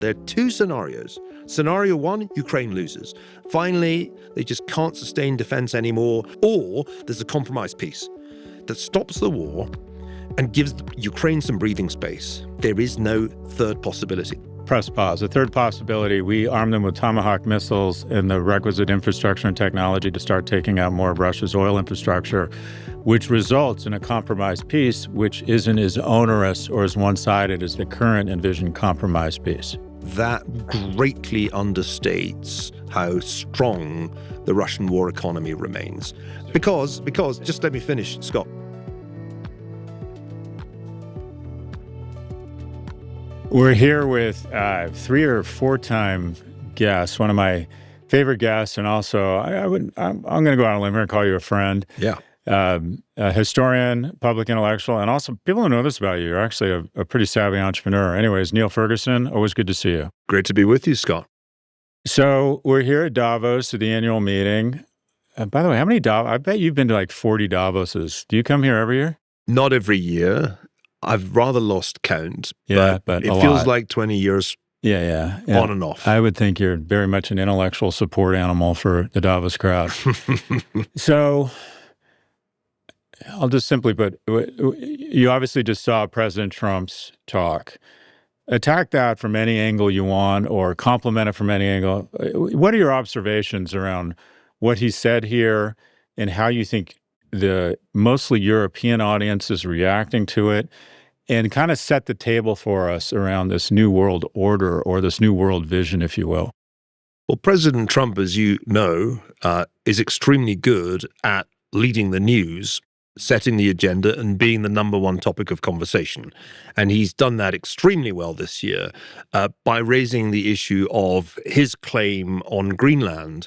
There are two scenarios. Scenario one, Ukraine loses. Finally, they just can't sustain defense anymore. Or there's a compromise peace that stops the war and gives Ukraine some breathing space. There is no third possibility. Press pause. The third possibility, we arm them with Tomahawk missiles and the requisite infrastructure and technology to start taking out more of Russia's oil infrastructure, which results in a compromise peace, which isn't as onerous or as one-sided as the current envisioned compromise peace. That greatly understates how strong the Russian war economy remains. Because, just let me finish, Scott. We're here with 3 or 4-time guests, one of my favorite guests, and also I'm going to go out on a limb here and call you a friend. Yeah. A historian, public intellectual, and also people who know this about you. You're actually a pretty savvy entrepreneur. Anyways, Niall Ferguson, always good to see you. Great to be with you, Scott. So we're here at Davos at the annual meeting. By the way, how many Davos? I bet you've been to like 40 Davoses. Do you come here every year? Not every year. I've rather lost count. Yeah, but it feels like 20 years yeah. on and off. I would think you're very much an intellectual support animal for the Davos crowd. So I'll just simply put, you obviously just saw President Trump's talk. Attack that from any angle you want or compliment it from any angle. What are your observations around what he said here and how you think the mostly European audience is reacting to it, and kind of set the table for us around this new world order or this new world vision, if you will? Well, President Trump, as you know, is extremely good at leading the news, setting the agenda, and being the number one topic of conversation. And he's done that extremely well this year by raising the issue of his claim on Greenland,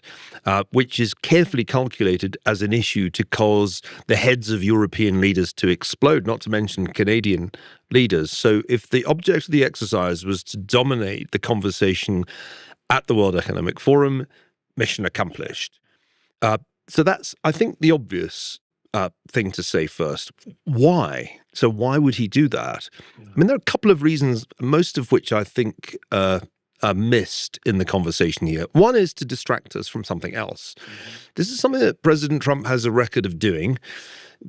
which is carefully calculated as an issue to cause the heads of European leaders to explode, not to mention Canadian leaders. So if the object of the exercise was to dominate the conversation at the World Economic Forum, mission accomplished. So that's, I think, the obvious thing to say first. Why? So why would he do that? I mean, there are a couple of reasons, most of which I think are missed in the conversation here. One is to distract us from something else. This is something that President Trump has a record of doing.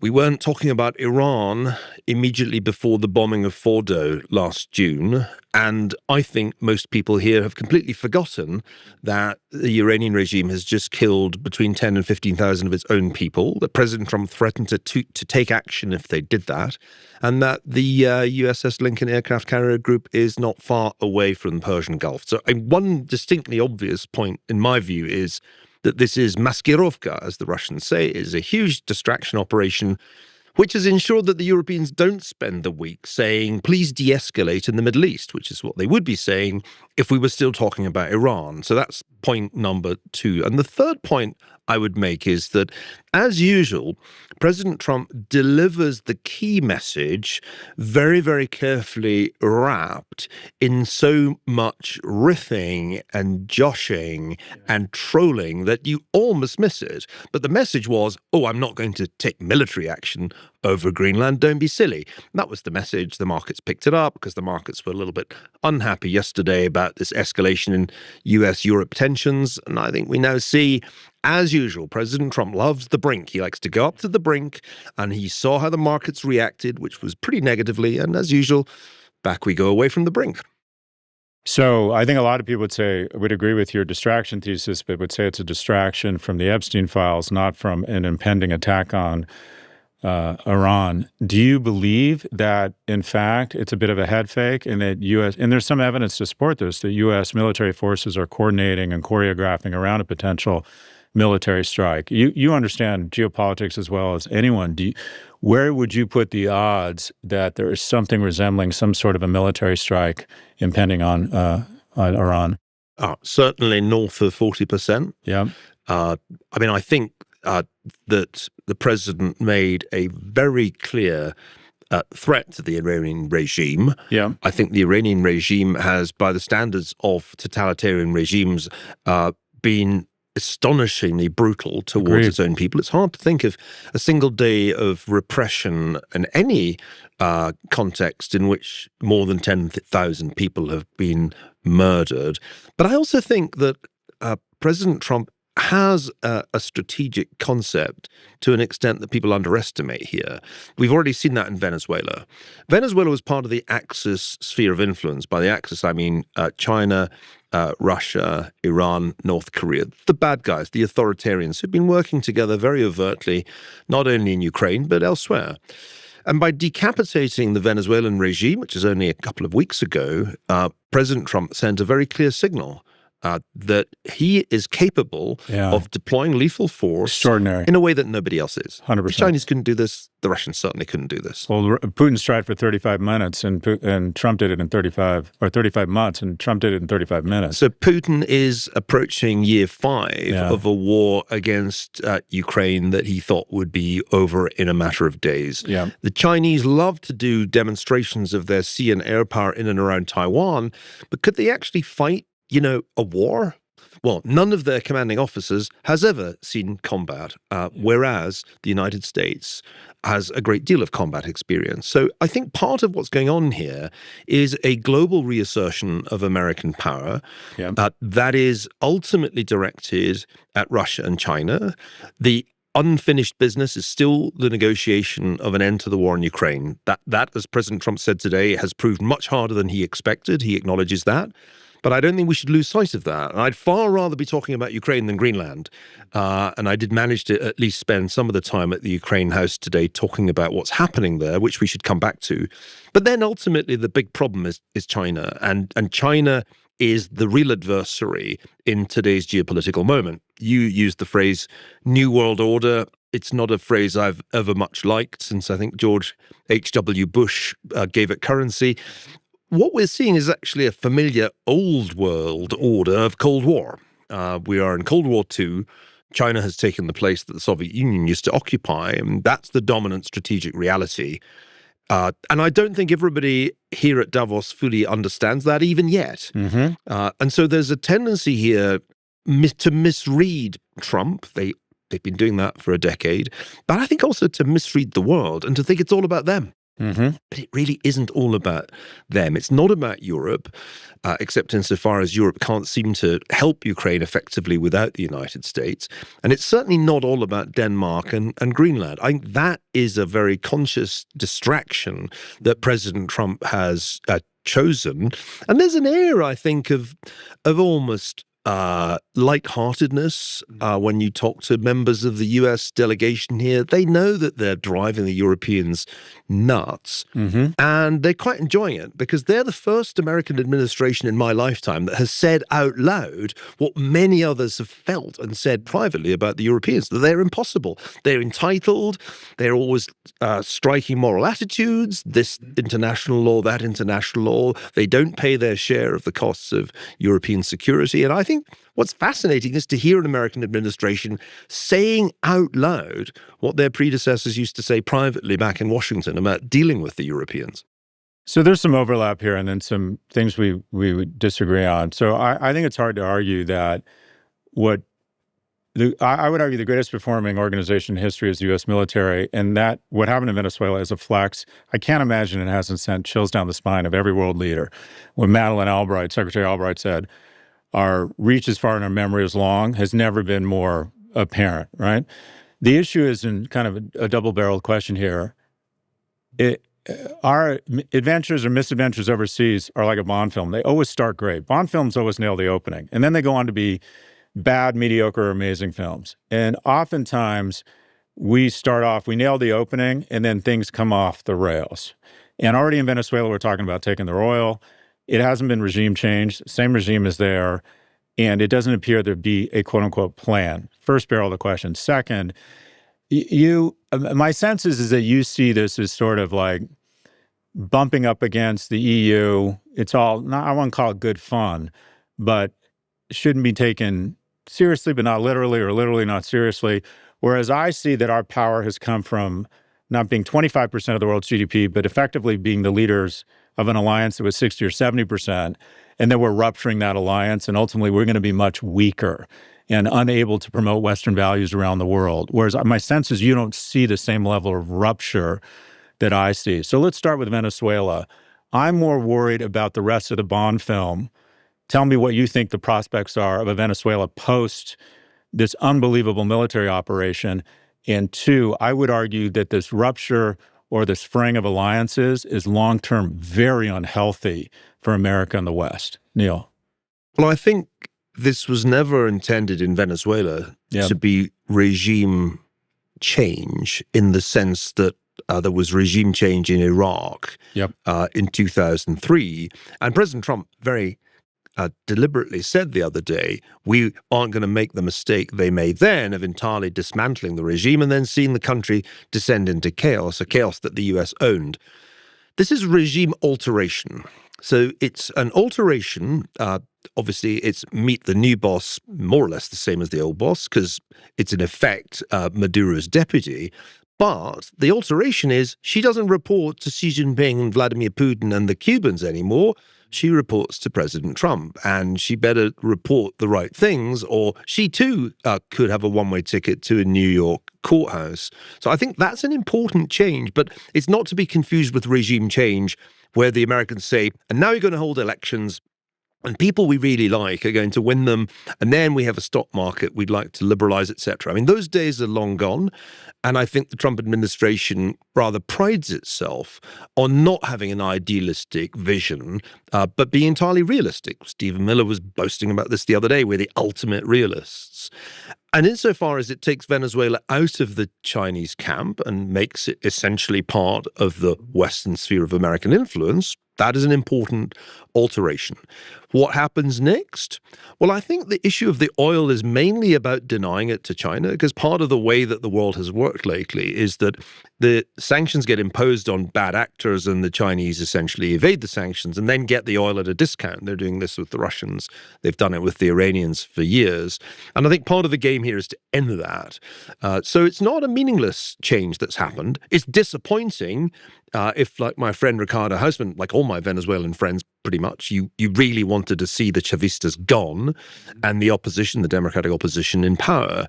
We weren't talking about Iran immediately before the bombing of Fordo last June. And I think most people here have completely forgotten that the Iranian regime has just killed between 10 and 15,000 of its own people, that President Trump threatened to take action if they did that, and that the USS Lincoln aircraft carrier group is not far away from the Persian Gulf. So one distinctly obvious point, in my view, is that this is maskirovka, as the Russians say, is a huge distraction operation, which has ensured that the Europeans don't spend the week saying, please de-escalate in the Middle East, which is what they would be saying if we were still talking about Iran. So that's point number 2. And the third point I would make is that, as usual, President Trump delivers the key message very, very carefully wrapped in so much riffing and joshing and trolling that you almost miss it. But the message was, oh, I'm not going to take military action over Greenland. Don't be silly. And that was the message. The markets picked it up because the markets were a little bit unhappy yesterday about this escalation in US-Europe tensions. And I think we now see, as usual, President Trump loves the brink. He likes to go up to the brink, and he saw how the markets reacted, which was pretty negatively. And as usual, back we go away from the brink. So I think a lot of people would agree with your distraction thesis, but would say it's a distraction from the Epstein files, not from an impending attack on Iran. Do you believe that, in fact, it's a bit of a head fake and that and there's some evidence to support this, that U.S. military forces are coordinating and choreographing around a potential military strike? You understand geopolitics as well as anyone. Where would you put the odds that there is something resembling some sort of a military strike impending on Iran? Certainly north of 40%. Yeah. I mean, I think that the president made a very clear threat to the Iranian regime. Yeah. I think the Iranian regime has, by the standards of totalitarian regimes, been astonishingly brutal towards Agreed. its own people. It's hard to think of a single day of repression in any context in which more than 10,000 people have been murdered. But I also think that President Trump has a strategic concept to an extent that people underestimate here. We've already seen that in Venezuela. Venezuela was part of the Axis sphere of influence. By the Axis, I mean China, Russia, Iran, North Korea, the bad guys, the authoritarians who've been working together very overtly, not only in Ukraine, but elsewhere. And by decapitating the Venezuelan regime, which is only a couple of weeks ago, President Trump sent a very clear signal that he is capable of deploying lethal force Extraordinary. in a way that nobody else is. 100%. The Chinese couldn't do this. The Russians certainly couldn't do this. Well, Putin tried for 35 minutes, and Trump did it in 35 months, and Trump did it in 35 minutes. So Putin is approaching year 5 of a war against Ukraine that he thought would be over in a matter of days. Yeah. The Chinese love to do demonstrations of their sea and air power in and around Taiwan, but could they actually fight a war? Well, none of their commanding officers has ever seen combat, whereas the United States has a great deal of combat experience. So I think part of what's going on here is a global reassertion of American power that is ultimately directed at Russia and China. The unfinished business is still the negotiation of an end to the war in Ukraine. That, as President Trump said today, has proved much harder than he expected. He acknowledges that. But I don't think we should lose sight of that. And I'd far rather be talking about Ukraine than Greenland. And I did manage to at least spend some of the time at the Ukraine House today talking about what's happening there, which we should come back to. But then ultimately the big problem is China. And China is the real adversary in today's geopolitical moment. You used the phrase New World Order. It's not a phrase I've ever much liked since I think George H.W. Bush gave it currency. What we're seeing is actually a familiar old world order of Cold War. We are in Cold War II. China has taken the place that the Soviet Union used to occupy, and that's the dominant strategic reality. And I don't think everybody here at Davos fully understands that even yet. Mm-hmm. And so there's a tendency here to misread Trump. They've been doing that for a decade. But I think also to misread the world and to think it's all about them. Mm-hmm. But it really isn't all about them. It's not about Europe, except insofar as Europe can't seem to help Ukraine effectively without the United States. And it's certainly not all about Denmark and Greenland. I think that is a very conscious distraction that President Trump has chosen. And there's an air, I think, of almost lightheartedness when you talk to members of the US delegation here. They know that they're driving the Europeans nuts, and they're quite enjoying it because they're the first American administration in my lifetime that has said out loud what many others have felt and said privately about the Europeans, that they're impossible, they're entitled, they're always striking moral attitudes, this international law, that international law, they don't pay their share of the costs of European security. And I think what's fascinating is to hear an American administration saying out loud what their predecessors used to say privately back in Washington about dealing with the Europeans. So there's some overlap here and then some things we would disagree on. So I think it's hard to argue that I would argue the greatest performing organization in history is the U.S. military, and that what happened in Venezuela is a flex. I can't imagine it hasn't sent chills down the spine of every world leader. When Madeleine Albright, Secretary Albright said, our reach as far and our memory as long has never been more apparent, right? The issue is in kind of a double-barreled question here. Our adventures or misadventures overseas are like a Bond film. They always start great. Bond films always nail the opening, and then they go on to be bad, mediocre, or amazing films. And oftentimes, we nail the opening, and then things come off the rails. And already in Venezuela, we're talking about taking their oil. It hasn't been regime changed. Same regime is there. And it doesn't appear to be a quote-unquote plan. First barrel of the question. Second, my sense is that you see this as sort of like bumping up against the EU. It's all, I won't call it good fun, but shouldn't be taken seriously, but not literally, or literally not seriously. Whereas I see that our power has come from not being 25% of the world's GDP, but effectively being the leaders of an alliance that was 60 or 70%, and then we're rupturing that alliance, and ultimately we're going to be much weaker. and unable to promote Western values around the world. Whereas my sense is you don't see the same level of rupture that I see. So let's start with Venezuela. I'm more worried about the rest of the Bond film. Tell me what you think the prospects are of a Venezuela post this unbelievable military operation. And two, I would argue that this rupture or this fraying of alliances is long-term very unhealthy for America and the West. Neil. Well, I think this was never intended in Venezuela to be regime change in the sense that there was regime change in Iraq in 2003. And President Trump very deliberately said the other day, we aren't going to make the mistake they made then of entirely dismantling the regime and then seeing the country descend into chaos, a chaos that the US owned. This is regime alteration. So it's an alteration. Obviously, it's meet the new boss, more or less the same as the old boss, because it's in effect Maduro's deputy. But the alteration is she doesn't report to Xi Jinping and Vladimir Putin and the Cubans anymore. She reports to President Trump, and she better report the right things, or she too could have a one-way ticket to a New York courthouse. So I think that's an important change, but it's not to be confused with regime change, where the Americans say, and now you're going to hold elections, and people we really like are going to win them, and then we have a stock market we'd like to liberalize, etc. I mean, those days are long gone, and I think the Trump administration rather prides itself on not having an idealistic vision, but being entirely realistic. Stephen Miller was boasting about this the other day. We're the ultimate realists. And insofar as it takes Venezuela out of the Chinese camp and makes it essentially part of the Western sphere of American influence, that is an important alteration. What happens next? Well, I think the issue of the oil is mainly about denying it to China, because part of the way that the world has worked lately is that the sanctions get imposed on bad actors and the Chinese essentially evade the sanctions and then get the oil at a discount. They're doing this with the Russians. They've done it with the Iranians for years. And I think part of the game here is to end that. So it's not a meaningless change that's happened. It's disappointing if, like my friend Ricardo Hausman, like all my Venezuelan friends, pretty much, you really wanted to see the Chavistas gone and the opposition, the democratic opposition, in power.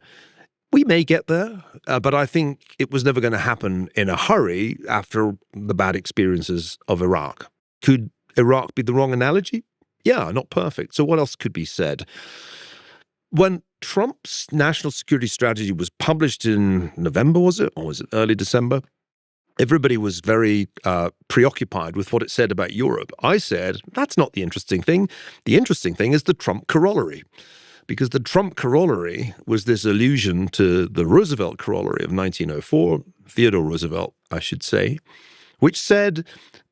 We may get there, but I think it was never going to happen in a hurry after the bad experiences of Iraq. Could Iraq be the wrong analogy? Yeah, not perfect. So what else could be said? When Trump's national security strategy was published in November, was it? Or was it early December? Everybody was very preoccupied with what it said about Europe. I said, that's not the interesting thing. The interesting thing is the Trump corollary. Because the Trump corollary was this allusion to the Roosevelt corollary of 1904, Theodore Roosevelt, I should say, which said,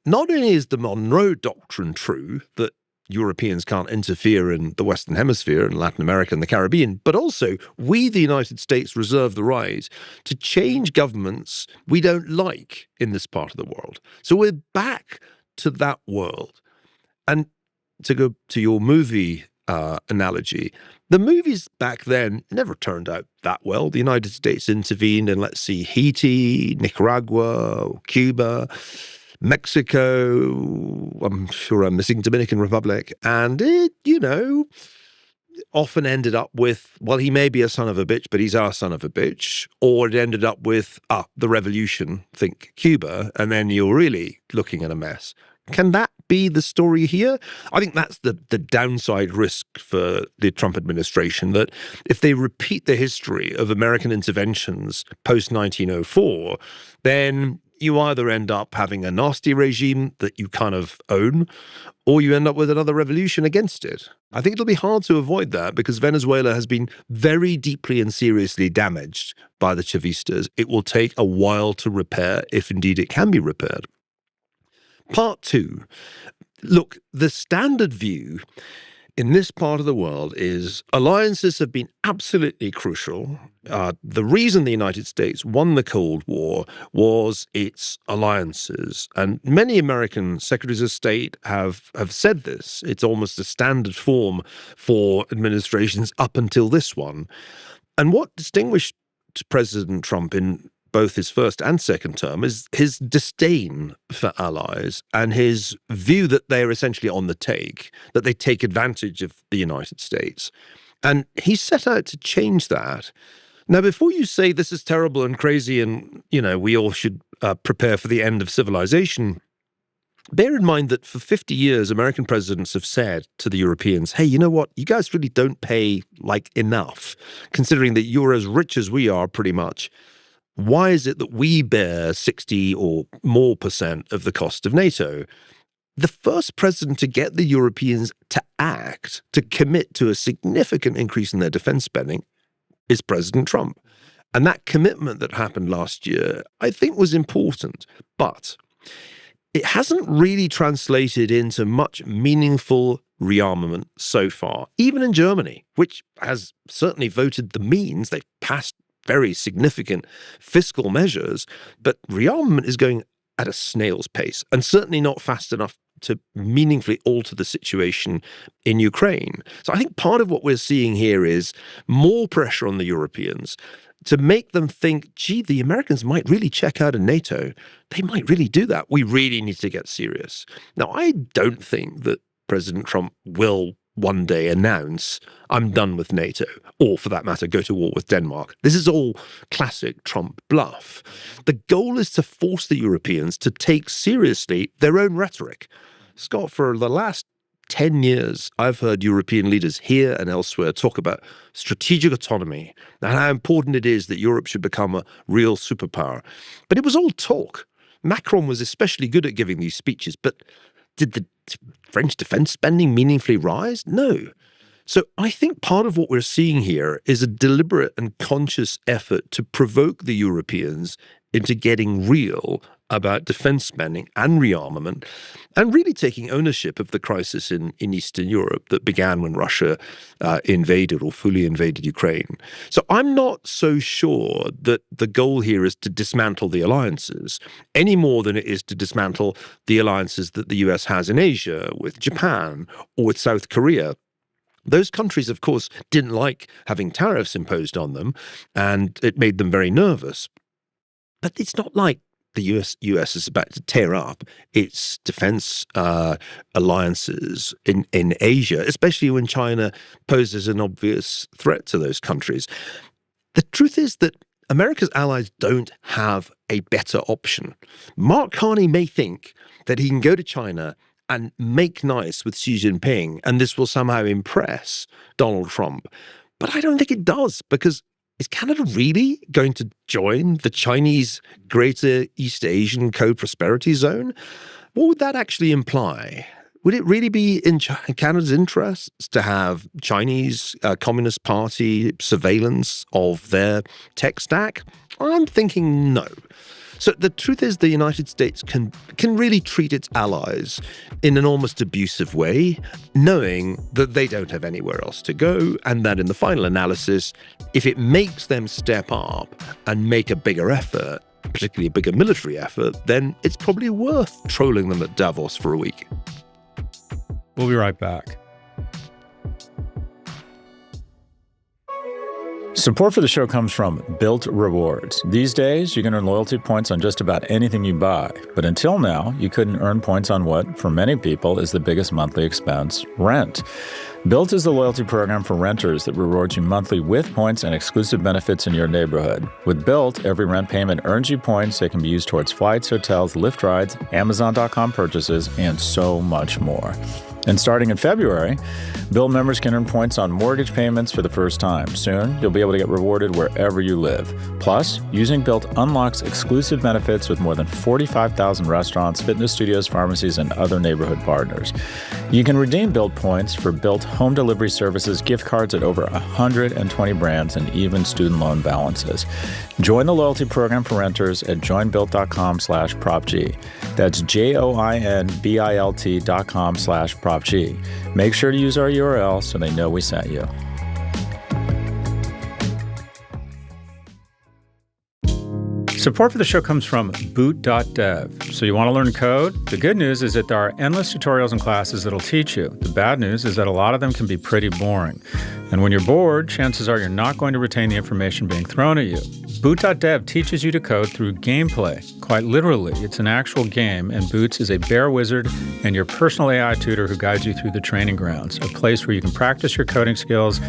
not only is the Monroe Doctrine true, that Europeans can't interfere in the Western Hemisphere and Latin America and the Caribbean, but also we, the United States, reserve the right to change governments we don't like in this part of the world. So we're back to that world. And to go to your movie analogy, the movies back then never turned out that well. The United States intervened in, let's see, Haiti, Nicaragua, Cuba, Mexico, I'm sure I'm missing Dominican Republic, and it, often ended up with, well, he may be a son of a bitch, but he's our son of a bitch, or it ended up with, the revolution, think Cuba, and then you're really looking at a mess. Can that be the story here? I think that's the downside risk for the Trump administration, that if they repeat the history of American interventions post-1904, then you either end up having a nasty regime that you kind of own, or you end up with another revolution against it. I think it'll be hard to avoid that because Venezuela has been very deeply and seriously damaged by the Chavistas. It will take a while to repair, if indeed it can be repaired. Part two. Look, the standard view in this part of the world is alliances have been absolutely crucial. The reason the United States won the Cold War was its alliances. And many American secretaries of state have said this. It's almost a standard form for administrations up until this one. And what distinguished President Trump in both his first and second term is his disdain for allies and his view that they're essentially on the take, that they take advantage of the United States. And he set out to change that. Now, before you say this is terrible and crazy and, we all should prepare for the end of civilization, bear in mind that for 50 years, American presidents have said to the Europeans, hey, you know what? You guys really don't pay enough, considering that you're as rich as we are pretty much. Why is it that we bear 60 or more % of the cost of NATO? The first president to get the Europeans to act, to commit to a significant increase in their defense spending is President Trump. And that commitment that happened last year, I think, was important. But it hasn't really translated into much meaningful rearmament so far, even in Germany, which has certainly voted the means. They've passed very significant fiscal measures, but rearmament is going at a snail's pace and certainly not fast enough to meaningfully alter the situation in Ukraine. So I think part of what we're seeing here is more pressure on the Europeans to make them think, gee, the Americans might really check out of NATO. They might really do that. We really need to get serious. Now, I don't think that President Trump will one day announce, I'm done with NATO, or for that matter, go to war with Denmark. This is all classic Trump bluff. The goal is to force the Europeans to take seriously their own rhetoric. Scott, for the last 10 years, I've heard European leaders here and elsewhere talk about strategic autonomy and how important it is that Europe should become a real superpower. But it was all talk. Macron was especially good at giving these speeches, but did the French defense spending meaningfully rise? No. So I think part of what we're seeing here is a deliberate and conscious effort to provoke the Europeans into getting real about defense spending and rearmament and really taking ownership of the crisis in Eastern Europe that began when Russia invaded or fully invaded Ukraine. So I'm not so sure that the goal here is to dismantle the alliances any more than it is to dismantle the alliances that the US has in Asia with Japan or with South Korea. Those countries, of course, didn't like having tariffs imposed on them, and it made them very nervous. But it's not like the US is about to tear up its defense alliances in Asia, especially when China poses an obvious threat to those countries. The truth is that America's allies don't have a better option. Mark Carney may think that he can go to China and make nice with Xi Jinping, and this will somehow impress Donald Trump. But I don't think it does, because is Canada really going to join the Chinese Greater East Asian Co-Prosperity Zone? What would that actually imply? Would it really be in Canada's interests to have Chinese Communist Party surveillance of their tech stack? I'm thinking no. So the truth is the United States can really treat its allies in an almost abusive way, knowing that they don't have anywhere else to go, and that in the final analysis, if it makes them step up and make a bigger effort, particularly a bigger military effort, then it's probably worth trolling them at Davos for a week. We'll be right back. Support for the show comes from Built Rewards. These days, you can earn loyalty points on just about anything you buy. But until now, you couldn't earn points on what, for many people, is the biggest monthly expense, rent. Built is the loyalty program for renters that rewards you monthly with points and exclusive benefits in your neighborhood. With Built, every rent payment earns you points that can be used towards flights, hotels, Lyft rides, Amazon.com purchases, and so much more. And starting in February, Built members can earn points on mortgage payments for the first time. Soon, you'll be able to get rewarded wherever you live. Plus, using Built unlocks exclusive benefits with more than 45,000 restaurants, fitness studios, pharmacies, and other neighborhood partners. You can redeem Built points for Built home delivery services, gift cards at over 120 brands, and even student loan balances. Join the loyalty program for renters at joinbuilt.com/PropG. That's JOINBILT.com/PropG. Make sure to use our URL so they know we sent you. Support for the show comes from boot.dev. So you want to learn code? The good news is that there are endless tutorials and classes that'll teach you. The bad news is that a lot of them can be pretty boring. And when you're bored, chances are you're not going to retain the information being thrown at you. Boot.dev teaches you to code through gameplay. Quite literally, it's an actual game, and Boots is a bear wizard and your personal AI tutor who guides you through the training grounds, a place where you can practice your coding skills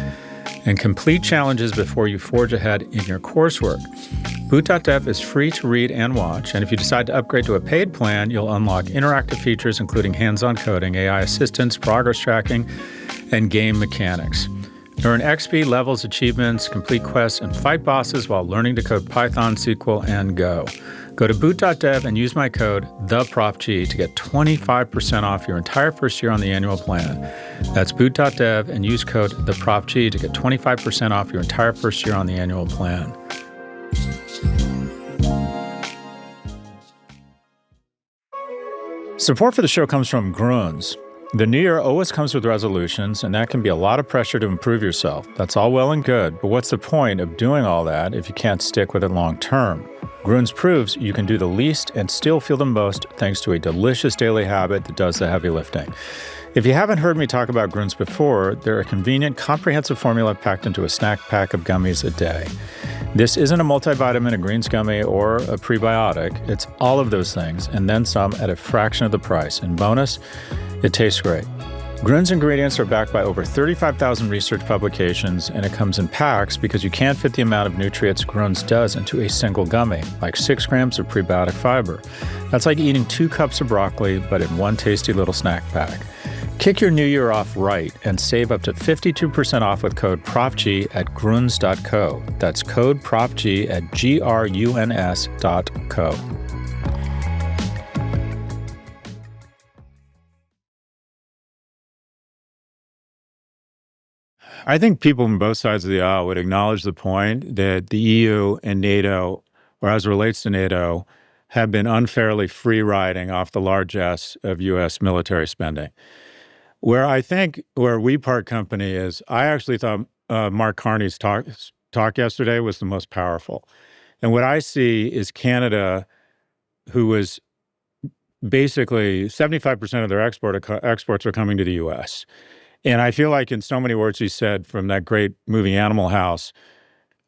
and complete challenges before you forge ahead in your coursework. Boot.dev is free to read and watch, and if you decide to upgrade to a paid plan, you'll unlock interactive features including hands-on coding, AI assistance, progress tracking, and game mechanics. Earn XP, levels, achievements, complete quests, and fight bosses while learning to code Python, SQL, and Go. Go to boot.dev and use my code TheProfG to get 25% off your entire first year on the annual plan. That's boot.dev and use code TheProfG to get 25% off your entire first year on the annual plan. Support for the show comes from Gruns. The new year always comes with resolutions, and that can be a lot of pressure to improve yourself. That's all well and good, but what's the point of doing all that if you can't stick with it long term? Gruns proves you can do the least and still feel the most thanks to a delicious daily habit that does the heavy lifting. If you haven't heard me talk about Gruns before, they're a convenient, comprehensive formula packed into a snack pack of gummies a day. This isn't a multivitamin, a greens gummy, or a prebiotic. It's all of those things, and then some at a fraction of the price. And bonus, it tastes great. Gruns ingredients are backed by over 35,000 research publications, and it comes in packs because you can't fit the amount of nutrients Gruns does into a single gummy, like 6 grams of prebiotic fiber. That's like eating 2 cups of broccoli, but in one tasty little snack pack. Kick your new year off right and save up to 52% off with code PROFG at gruns.co. That's code PROFG at gruns.co. I think people on both sides of the aisle would acknowledge the point that the EU and NATO, or as it relates to NATO, have been unfairly free-riding off the largesse of U.S. military spending. Where we part company is, I actually thought Mark Carney's talk yesterday was the most powerful. And what I see is Canada, who was basically 75% of their exports are coming to the U.S., and I feel like in so many words he said from that great movie Animal House,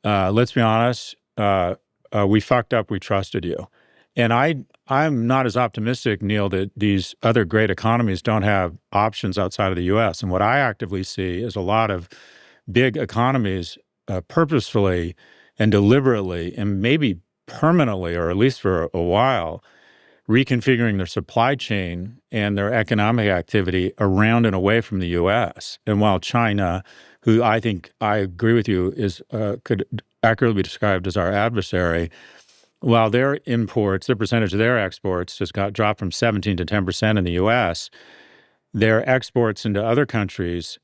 let's be honest, we fucked up, we trusted you. And I'm not as optimistic, Neil, that these other great economies don't have options outside of the U.S. And what I actively see is a lot of big economies purposefully and deliberately and maybe permanently, or at least for a while, reconfiguring their supply chain and their economic activity around and away from the U.S. And while China, who I think I agree with you is could accurately be described as our adversary, while their imports, the percentage of their exports just got dropped from 17 to 10% in the U.S., their exports into other countries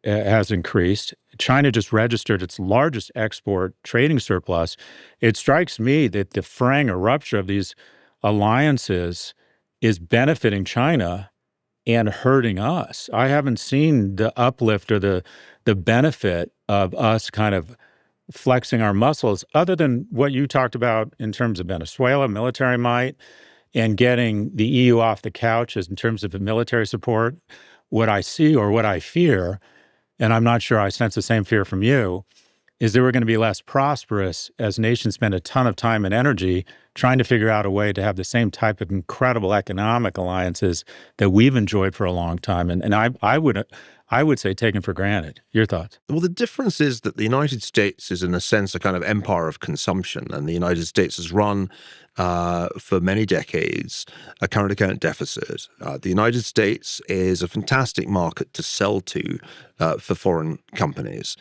has increased. China just registered its largest export trading surplus. It strikes me that the fraying or rupture of these alliances is benefiting China and hurting us. I haven't seen the uplift or the benefit of us kind of flexing our muscles other than what you talked about in terms of Venezuela, military might, and getting the EU off the couch as in terms of military support. What I see or what I fear, and I'm not sure I sense the same fear from you, is that we're going to be less prosperous as nations spend a ton of time and energy trying to figure out a way to have the same type of incredible economic alliances that we've enjoyed for a long time. And I would say taken for granted. Your thoughts? Well, the difference is that the United States is, in a sense, a kind of empire of consumption, and the United States has run for many decades a current account deficit. The United States is a fantastic market to sell to for foreign companies.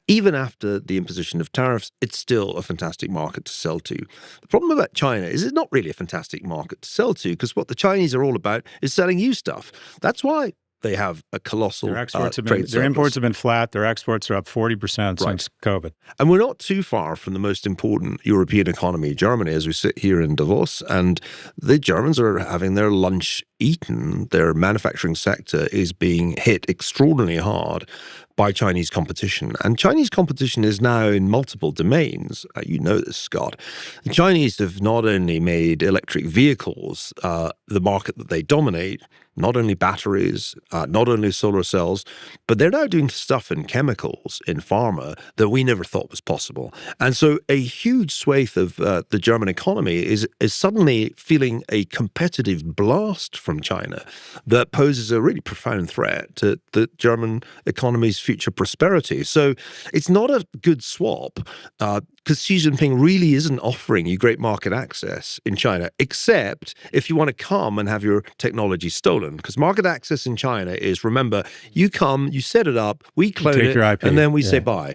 Even after the imposition of tariffs, it's still a fantastic market to sell to. The problem about China is it's not really a fantastic market to sell to, because what the Chinese are all about is selling you stuff. That's why they have a colossal their exports have trade been, their imports have been flat. Their exports are up 40% since COVID. And we're not too far from the most important European economy, Germany, as we sit here in Davos. And the Germans are having their lunch eaten. Their manufacturing sector is being hit extraordinarily hard by Chinese competition. And Chinese competition is now in multiple domains. You know this, Scott. The Chinese have not only made electric vehicles the market that they dominate, not only batteries, not only solar cells, but they're now doing stuff in chemicals, in pharma, that we never thought was possible. And so a huge swathe of the German economy is suddenly feeling a competitive blast from from China that poses a really profound threat to the German economy's future prosperity. So it's not a good swap because Xi Jinping really isn't offering you great market access in China, except if you want to come and have your technology stolen. Because market access in China is, remember, you come, you set it up, we clone take it, your IP. and then we say bye.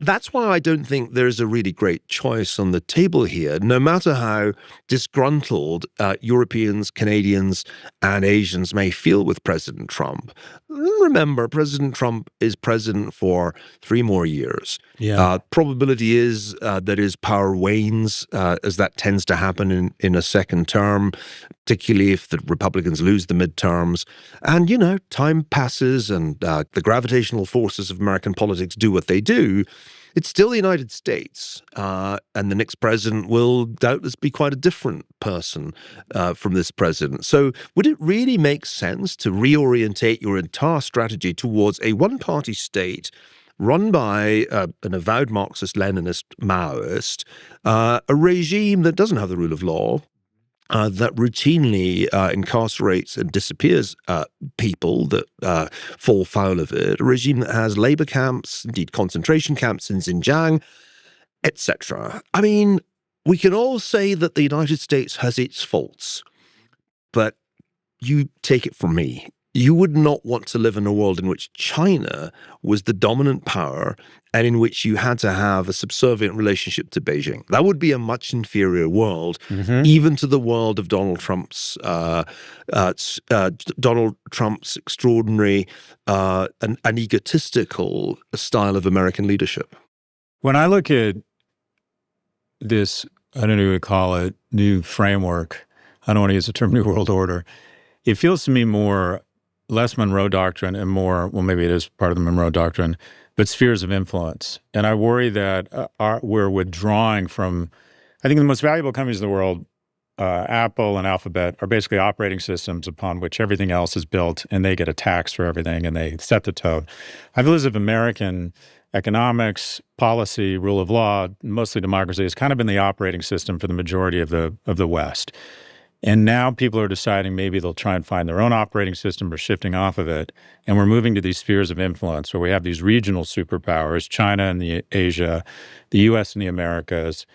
That's why I don't think there's a really great choice on the table here, no matter how disgruntled Europeans, Canadians, and Asians may feel with President Trump. Remember, President Trump is president for 3 more years. Probability is that his power wanes, as that tends to happen in a second term, particularly if the Republicans lose the midterms. And, time passes and the gravitational forces of American politics do what they do. It's still the United States, and the next president will doubtless be quite a different person from this president. So would it really make sense to reorientate your entire strategy towards a one-party state run by an avowed Marxist-Leninist Maoist, a regime that doesn't have the rule of law, that routinely incarcerates and disappears people that fall foul of it, a regime that has labor camps, indeed concentration camps in Xinjiang, etc. I mean, we can all say that the United States has its faults, but you take it from me. You would not want to live in a world in which China was the dominant power and in which you had to have a subservient relationship to Beijing. That would be a much inferior world, even to the world of Donald Trump's extraordinary and egotistical style of American leadership. When I look at this, I don't know what you would call it, new framework, I don't want to use the term New World Order, it feels to me less Monroe Doctrine and more, well, maybe it is part of the Monroe Doctrine, but spheres of influence. And I worry that we're withdrawing from, I think the most valuable companies in the world, Apple and Alphabet, are basically operating systems upon which everything else is built, and they get a tax for everything, and they set the tone. I feel as if American economics, policy, rule of law, mostly democracy, has kind of been the operating system for the majority of the West. And now people are deciding maybe they'll try and find their own operating system or shifting off of it. And we're moving to these spheres of influence where we have these regional superpowers, China and Asia, the US and the Americas.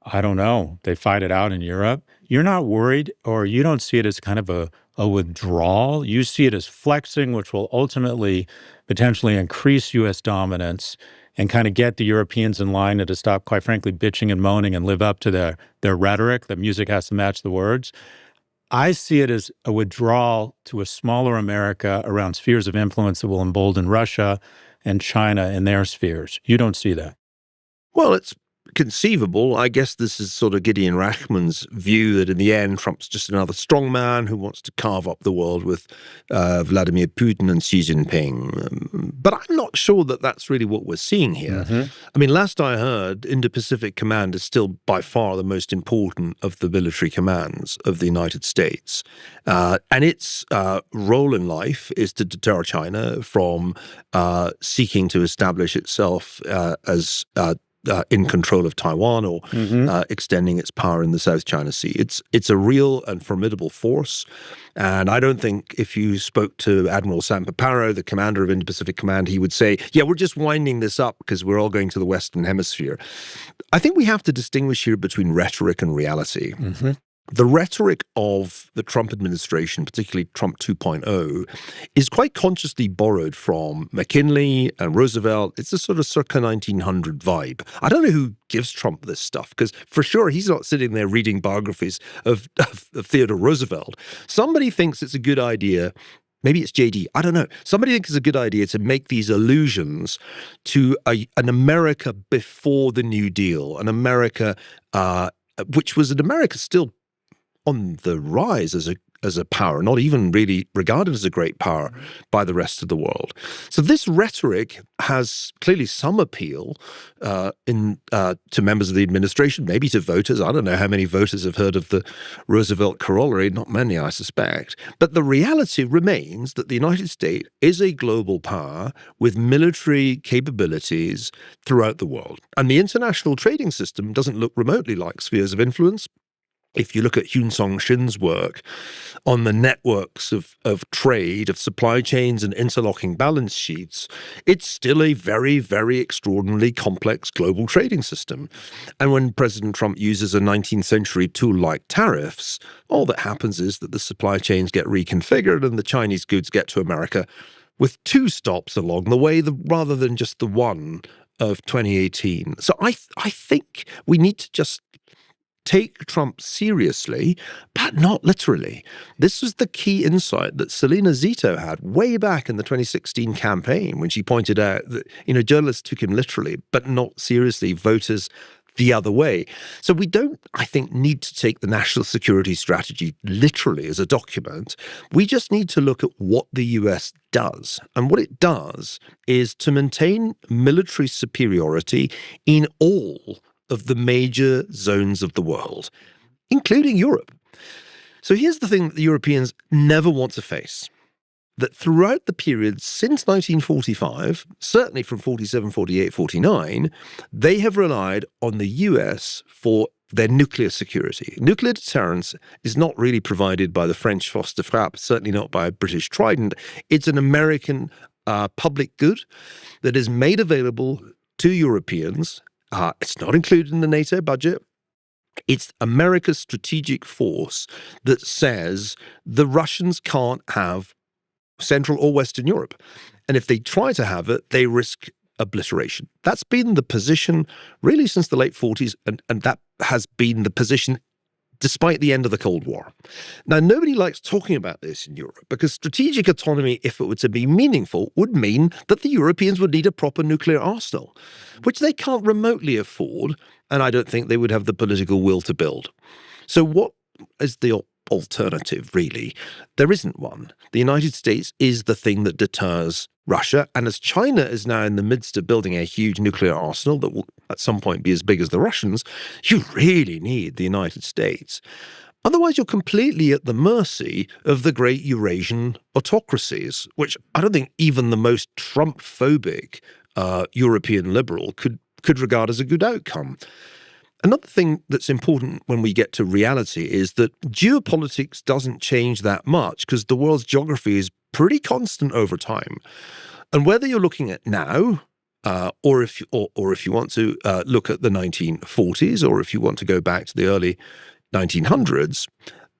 I don't know. They fight it out in Europe. You're not worried, or you don't see it as kind of a withdrawal. You see it as flexing, which will ultimately potentially increase US dominance and kind of get the Europeans in line and to stop, quite frankly, bitching and moaning and live up to their rhetoric. The music has to match the words. I see it as a withdrawal to a smaller America around spheres of influence that will embolden Russia and China in their spheres. You don't see that. Well, it's conceivable. I guess this is sort of Gideon Rachman's view that in the end, Trump's just another strongman who wants to carve up the world with Vladimir Putin and Xi Jinping. But I'm not sure that that's really what we're seeing here. I mean, last I heard, Indo-Pacific Command is still by far the most important of the military commands of the United States. And its role in life is to deter China from seeking to establish itself as in control of Taiwan or extending its power in the South China Sea. It's a real and formidable force. And I don't think if you spoke to Admiral Sam Paparo, the commander of Indo-Pacific Command, he would say, yeah, we're just winding this up because we're all going to the Western Hemisphere. I think we have to distinguish here between rhetoric and reality. The rhetoric of the Trump administration, particularly Trump 2.0, is quite consciously borrowed from McKinley and Roosevelt. It's a sort of circa 1900 vibe. I don't know who gives Trump this stuff, because for sure he's not sitting there reading biographies of Theodore Roosevelt. Somebody thinks it's a good idea. Maybe it's JD. I don't know. Somebody thinks it's a good idea to make these allusions to an America before the New Deal, an America which was an America still on the rise as a power, not even really regarded as a great power by the rest of the world. So this rhetoric has clearly some appeal to members of the administration, maybe to voters. I don't know how many voters have heard of the Roosevelt corollary. Not many, I suspect. But the reality remains that the United States is a global power with military capabilities throughout the world. And the international trading system doesn't look remotely like spheres of influence. if you look at Hyun Song Shin's work on the networks of trade, of supply chains and interlocking balance sheets, it's still a very, very extraordinarily complex global trading system. And when President Trump uses a 19th century tool like tariffs, all that happens is that the supply chains get reconfigured and the Chinese goods get to America with two stops along the way, rather than just the one of 2018. So I think we need to just take Trump seriously, but not literally. This was the key insight that Selena Zito had way back in the 2016 campaign when she pointed out that, journalists took him literally, but not seriously voters the other way. So we don't, I think, need to take the national security strategy literally as a document. We just need to look at what the US does. And what it does is to maintain military superiority in all of the major zones of the world, including Europe. So here's the thing that the Europeans never want to face. That throughout the period since 1945, certainly from 47, 48, 49, they have relied on the US for their nuclear security. Nuclear deterrence is not really provided by the French force de frappe, certainly not by British Trident. It's an American public good that is made available to Europeans. It's not included in the NATO budget. It's America's strategic force that says the Russians can't have Central or Western Europe. And if they try to have it, they risk obliteration. That's been the position really since the late 40s, and that has been the position despite the end of the Cold War. Now, nobody likes talking about this in Europe because strategic autonomy, if it were to be meaningful, would mean that the Europeans would need a proper nuclear arsenal, which they can't remotely afford, and I don't think they would have the political will to build. So what is the alternative, really? There isn't one. The United States is the thing that deters Russia, and as China is now in the midst of building a huge nuclear arsenal that will at some point be as big as the Russians, you really need the United States. Otherwise, you're completely at the mercy of the great Eurasian autocracies, which I don't think even the most Trump-phobic European liberal could regard as a good outcome. Another thing that's important when we get to reality is that geopolitics doesn't change that much because the world's geography is pretty constant over time. And whether you're looking at now, or if you want to look at the 1940s, or if you want to go back to the early 1900s,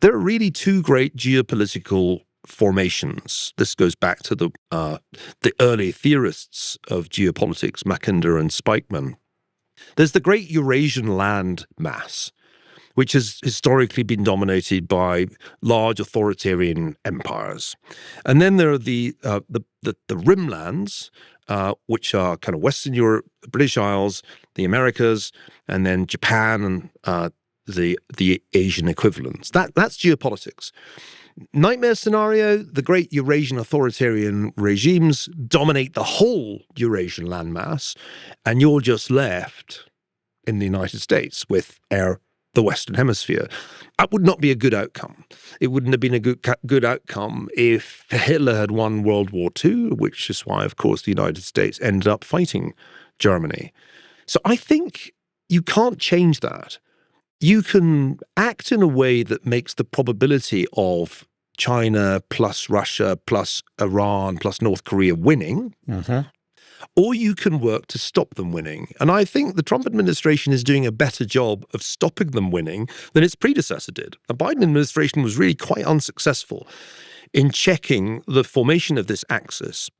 there are really two great geopolitical formations. This goes back to the early theorists of geopolitics, Mackinder and Spikeman. There's the great Eurasian land mass, which has historically been dominated by large authoritarian empires. And then there are the rimlands, which are kind of Western Europe, the British Isles, the Americas, and then Japan and the Asian equivalents. That's geopolitics. Nightmare scenario, the great Eurasian authoritarian regimes dominate the whole Eurasian landmass, and you're just left in the United States with the Western Hemisphere. That would not be a good outcome. It wouldn't have been a good outcome if Hitler had won World War II, which is why, of course, the United States ended up fighting Germany. So I think you can't change that. You can act in a way that makes the probability of China plus Russia plus Iran plus North Korea winning, or you can work to stop them winning. And I think the Trump administration is doing a better job of stopping them winning than its predecessor did. The Biden administration was really quite unsuccessful in checking the formation of this axis.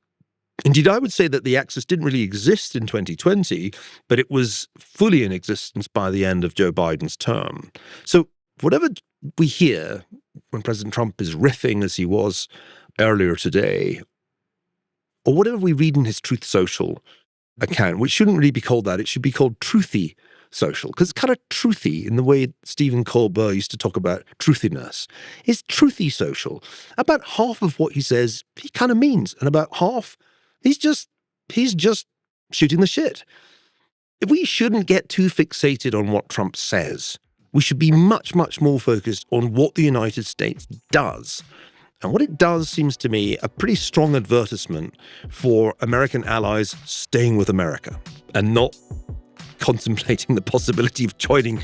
Indeed, I would say that the axis didn't really exist in 2020, but it was fully in existence by the end of Joe Biden's term. So whatever we hear when President Trump is riffing as he was earlier today, or whatever we read in his Truth Social account, which shouldn't really be called that, it should be called Truthy Social, because it's kind of truthy in the way Stephen Colbert used to talk about truthiness. It's Truthy Social. About half of what he says, he kind of means, and about half, he's just shooting the shit. We shouldn't get too fixated on what Trump says. We should be much, much more focused on what the United States does. And what it does seems to me a pretty strong advertisement for American allies staying with America and not contemplating the possibility of joining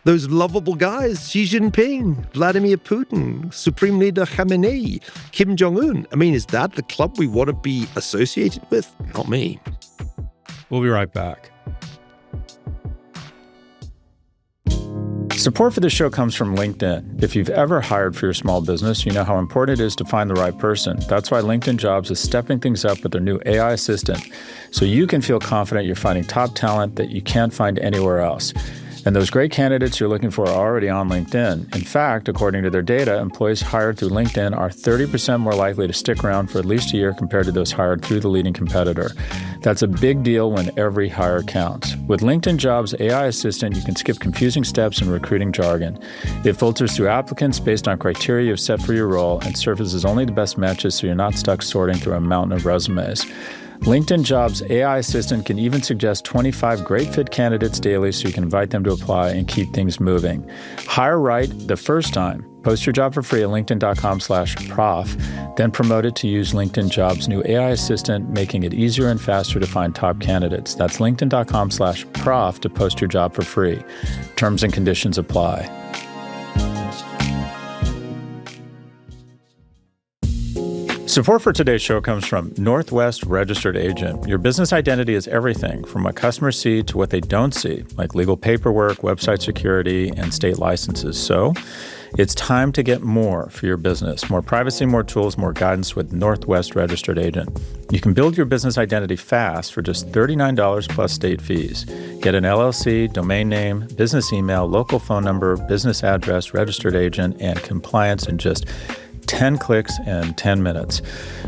Those lovable guys, Xi Jinping, Vladimir Putin, Supreme Leader Khamenei, Kim Jong-un. I mean, is that the club we want to be associated with? Not me. We'll be right back. Support for this show comes from LinkedIn. If you've ever hired for your small business, you know how important it is to find the right person. That's why LinkedIn Jobs is stepping things up with their new AI assistant, so you can feel confident you're finding top talent that you can't find anywhere else. And those great candidates you're looking for are already on LinkedIn. In fact, according to their data, employees hired through LinkedIn are 30% more likely to stick around for at least a year compared to those hired through the leading competitor. That's a big deal when every hire counts. With LinkedIn Jobs AI Assistant, you can skip confusing steps in recruiting jargon. It filters through applicants based on criteria you've set for your role and surfaces only the best matches so you're not stuck sorting through a mountain of resumes. LinkedIn Jobs AI Assistant can even suggest 25 great fit candidates daily so you can invite them to apply and keep things moving. Hire right the first time. Post your job for free at linkedin.com/prof, then promote it to use LinkedIn Jobs' new AI assistant, making it easier and faster to find top candidates. That's linkedin.com/prof to post your job for free. Terms and conditions apply. Support for today's show comes from Northwest Registered Agent. Your business identity is everything from what customers see to what they don't see, like legal paperwork, website security, and state licenses. So it's time to get more for your business. More privacy, more tools, more guidance with Northwest Registered Agent. You can build your business identity fast for just $39 plus state fees. Get an LLC, domain name, business email, local phone number, business address, registered agent, and compliance in just 10 clicks and 10 minutes.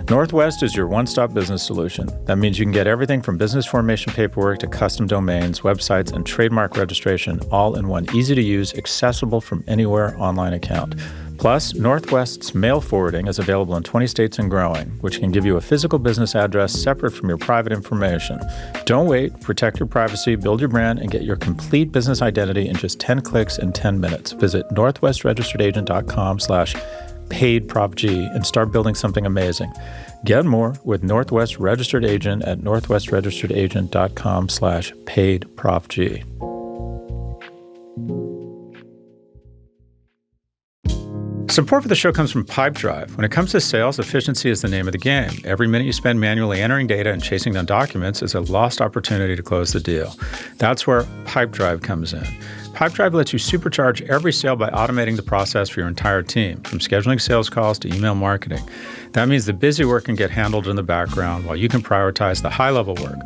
Northwest is your one-stop business solution. That means you can get everything from business formation paperwork to custom domains, websites, and trademark registration, all in one easy-to-use, accessible from anywhere online account. Plus, Northwest's mail forwarding is available in 20 states and growing, which can give you a physical business address separate from your private information. Don't wait. Protect your privacy, build your brand, and get your complete business identity in just 10 clicks and 10 minutes. Visit northwestregisteredagent.com/paidprofg and start building something amazing. Get more with Northwest Registered Agent at northwestregisteredagent.com/paidprofg. Support for the show comes from Pipedrive. When it comes to sales, efficiency is the name of the game. Every minute you spend manually entering data and chasing down documents is a lost opportunity to close the deal. That's where Pipedrive comes in. Pipedrive lets you supercharge every sale by automating the process for your entire team, from scheduling sales calls to email marketing. That means the busy work can get handled in the background while you can prioritize the high-level work.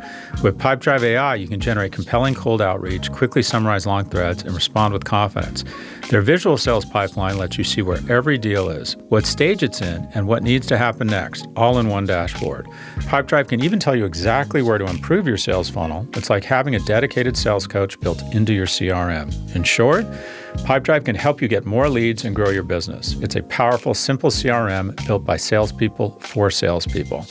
With Pipedrive AI, you can generate compelling cold outreach, quickly summarize long threads, and respond with confidence. Their visual sales pipeline lets you see where every deal is, what stage it's in, and what needs to happen next, all in one dashboard. Pipedrive can even tell you exactly where to improve your sales funnel. It's like having a dedicated sales coach built into your CRM. In short, Pipedrive can help you get more leads and grow your business. It's a powerful, simple CRM built by salespeople for salespeople.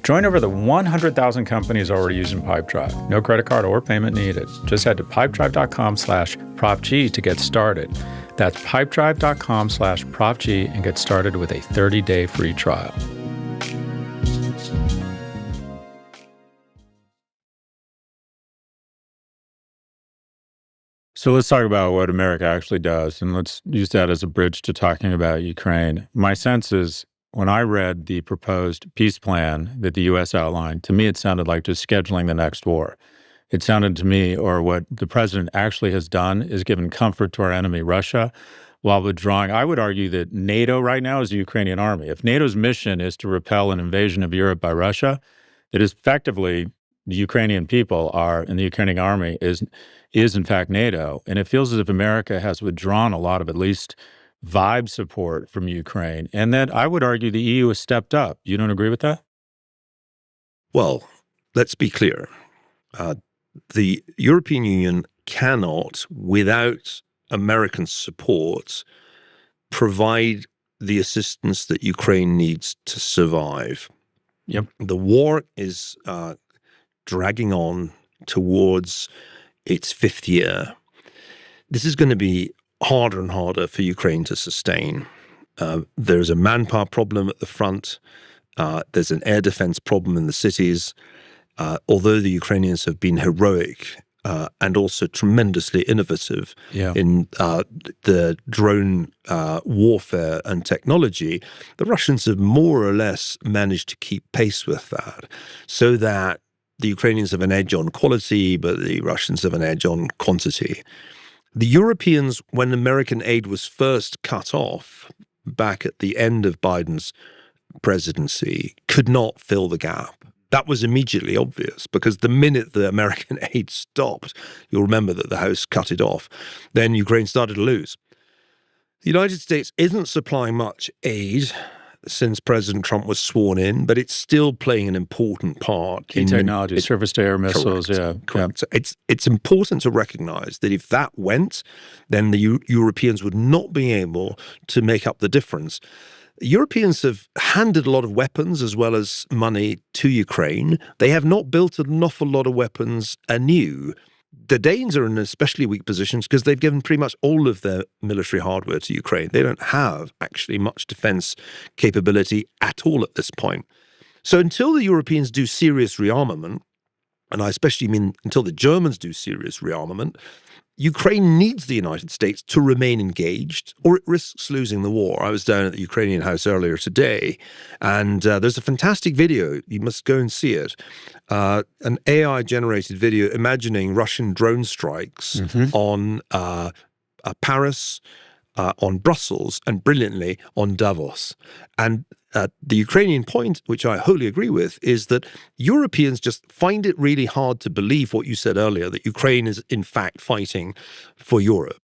Join over the 100,000 companies already using Pipedrive. No credit card or payment needed. Just head to pipedrive.com/profg to get started. That's pipedrive.com/profg and get started with a 30-day free trial. So let's talk about what America actually does, and let's use that as a bridge to talking about Ukraine. My sense is when I read the proposed peace plan that the U.S. outlined, to me it sounded like just scheduling the next war. It sounded to me, or what the president actually has done, is given comfort to our enemy, Russia, while withdrawing. I would argue that NATO right now is the Ukrainian army. If NATO's mission is to repel an invasion of Europe by Russia, it is effectively the Ukrainian people are, and the Ukrainian army is in fact NATO. And it feels as if America has withdrawn a lot of at least vibe support from Ukraine, and that I would argue the EU has stepped up. You don't agree with that? Well, let's be clear. The European Union cannot, without American support, provide the assistance that Ukraine needs to survive. Yep. The war is dragging on towards its fifth year. This is going to be harder and harder for Ukraine to sustain. There's a manpower problem at the front. There's an air defense problem in the cities. Although the Ukrainians have been heroic and also tremendously innovative Yeah. in the drone warfare and technology, the Russians have more or less managed to keep pace with that, so that the Ukrainians have an edge on quality, but the Russians have an edge on quantity. The Europeans, when American aid was first cut off back at the end of Biden's presidency, could not fill the gap. That was immediately obvious, because the minute the American aid stopped, you'll remember that the House cut it off, then Ukraine started to lose. The United States isn't supplying much aid since President Trump was sworn in, but it's still playing an important part in technology, surface-to-air missiles. Correct. Yeah. So it's important to recognize that if that went, then the Europeans would not be able to make up the difference. Europeans have handed a lot of weapons as well as money to Ukraine. They have not built an awful lot of weapons anew. The Danes are in especially weak positions because they've given pretty much all of their military hardware to Ukraine. They don't have actually much defense capability at all at this point. So until the Europeans do serious rearmament, and I especially mean until the Germans do serious rearmament, Ukraine needs the United States to remain engaged, or it risks losing the war. I was down at the Ukrainian house earlier today, and there's a fantastic video. You must go and see it. An AI-generated video imagining Russian drone strikes on Paris, on Brussels, and brilliantly on Davos. And the Ukrainian point, which I wholly agree with, is that Europeans just find it really hard to believe what you said earlier, that Ukraine is in fact fighting for Europe.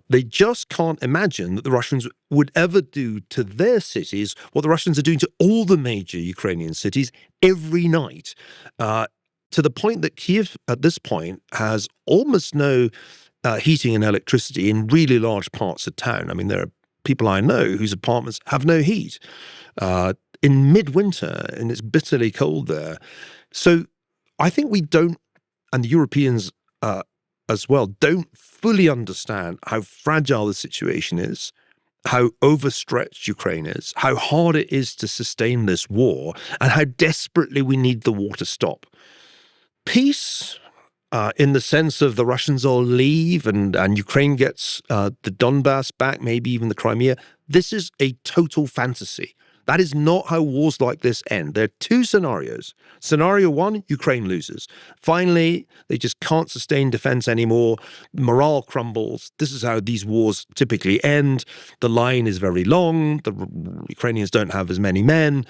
They just can't imagine that the Russians would ever do to their cities what the Russians are doing to all the major Ukrainian cities every night, to the point that Kyiv at this point has almost no heating and electricity in really large parts of town. I mean, there are people I know whose apartments have no heat in midwinter, and it's bitterly cold there. So I think we don't, and the Europeans as well, don't fully understand how fragile the situation is, how overstretched Ukraine is, how hard it is to sustain this war, and how desperately we need the war to stop. Peace, in the sense of the Russians all leave and Ukraine gets the Donbass back, maybe even the Crimea, this is a total fantasy. That is not how wars like this end. There are two scenarios. Scenario one, Ukraine loses. Finally, they just can't sustain defense anymore. Morale crumbles. This is how these wars typically end. The line is very long. The Ukrainians don't have as many men.